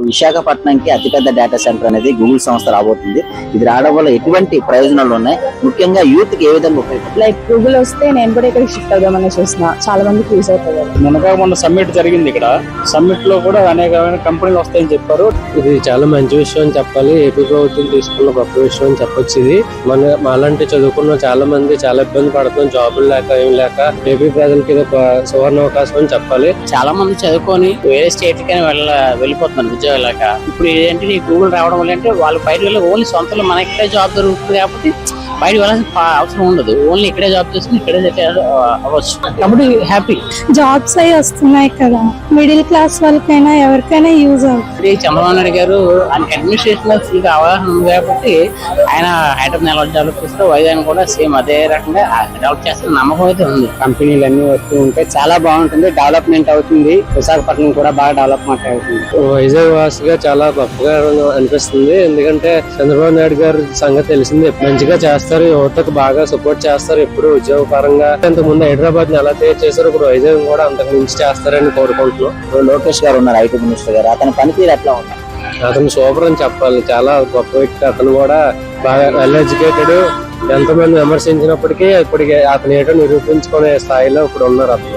విశాఖపట్నంకి అతిపెద్ద data centre అనేది Google సంస్థ రాబోతుంది. ఇది రావడం వల్ల ఎటువంటి ప్రయోజనాలు ఉన్నాయి, ముఖ్యంగా యూత్ కి ఏ విధంగా ఉపయోగపడుతుంది? లైక్ గూగుల్ వస్తే నేను కూడా ఇక్కడ షిఫ్ట్ అవుదామని చూసిన చాలా మందికి యూజ్ అవుతుంది. మొన్న సమ్మిట్ జరిగింది. ఇక్కడ సమ్మిట్ లో కూడా అనేకమైన కంపెనీలు వస్తాయని చెప్పారు. ఇది చాలా మంచి విషయం అని చెప్పాలి. ఏపీ ప్రభుత్వం తీసుకున్న గొప్ప విషయం అని చెప్పొచ్చు. ఇది మాలాంటి చదువుకున్న చాలా మంది చాలా ఇబ్బంది పడుతున్నాం, జాబులు లేక ఏం లేక. ఏపీ ప్రజలకి ఇది ఒక సువర్ణ అవకాశం అని చెప్పాలి. చాలా మంది చదువుకొని వేరే స్టేట్ కైనా వెళ్ళిపోతున్నారు ఉద్యోగాలు లేక. ఇప్పుడు ఏంటంటే ఈ గూగుల్ రావడం వల్ల అంటే వాళ్ళు బయట వెళ్ళి ఓన్లీ సొంతలో మన ఇక్కడే జాబ్ దొరుకుతుంది కాబట్టి బయట వెళ్ళాల్సిన అవసరం ఉండదు. ఓన్లీ ఇక్కడే జాబ్ చేసుకుని ఇక్కడే అవ్వచ్చు. కాబట్టి హ్యాపీ. జాబ్స్ అవి వస్తున్నాయి కదా, మిడిల్ క్లాస్ వాళ్ళకైనా ఎవరికైనా యూజ్ అవుతుంది. చంద్రబాబు నాయుడు గారు ఆయనకి అడ్మినిస్ట్రేషన్ ఫుల్గా అవగాహన ఉంది కాబట్టి ఆయన హైదరాబాద్ ఎలా డెవలప్ చేస్తే వైజాగ్ కూడా సేమ్ అదే రకంగా డెవలప్ చేస్తున్న నమ్మకం అయితే ఉంది. కంపెనీలు అన్ని వస్తూ ఉంటే చాలా బాగుంటుంది, డెవలప్మెంట్ అవుతుంది. విశాఖపట్నం కూడా బాగా డెవలప్మెంట్ అవుతుంది. వైజాగ్ వాసిగా చాలా గొప్పగా అనిపిస్తుంది. ఎందుకంటే చంద్రబాబు నాయుడు గారి సంగతి తెలిసింది, మంచిగా చేస్తారు, యువతకు బాగా సపోర్ట్ చేస్తారు. ఎప్పుడు ఉద్యోగ పరంగా ఇంతకుముందు హైదరాబాద్ ని ఎలా తయారు చేశారు, ఇప్పుడు వైజాగ్ కూడా అంతకు మించి చేస్తారని కోరుకుంటున్నాం. లోకేష్ గారు ఉన్నారు, ఐటీ మినిస్టర్ గారు, అతని పనితీరు ఎట్లా ఉంది? అతను సూపర్ అని చెప్పాలి, చాలా గొప్ప వ్యక్తి. అతను కూడా బాగా వెల్ ఎడ్యుకేటెడ్. ఎంతమంది విమర్శించినప్పటికీ ఇప్పటికి అతను ఏటో నిరూపించుకునే స్థాయిలో ఇప్పుడు ఉన్నారు అతను.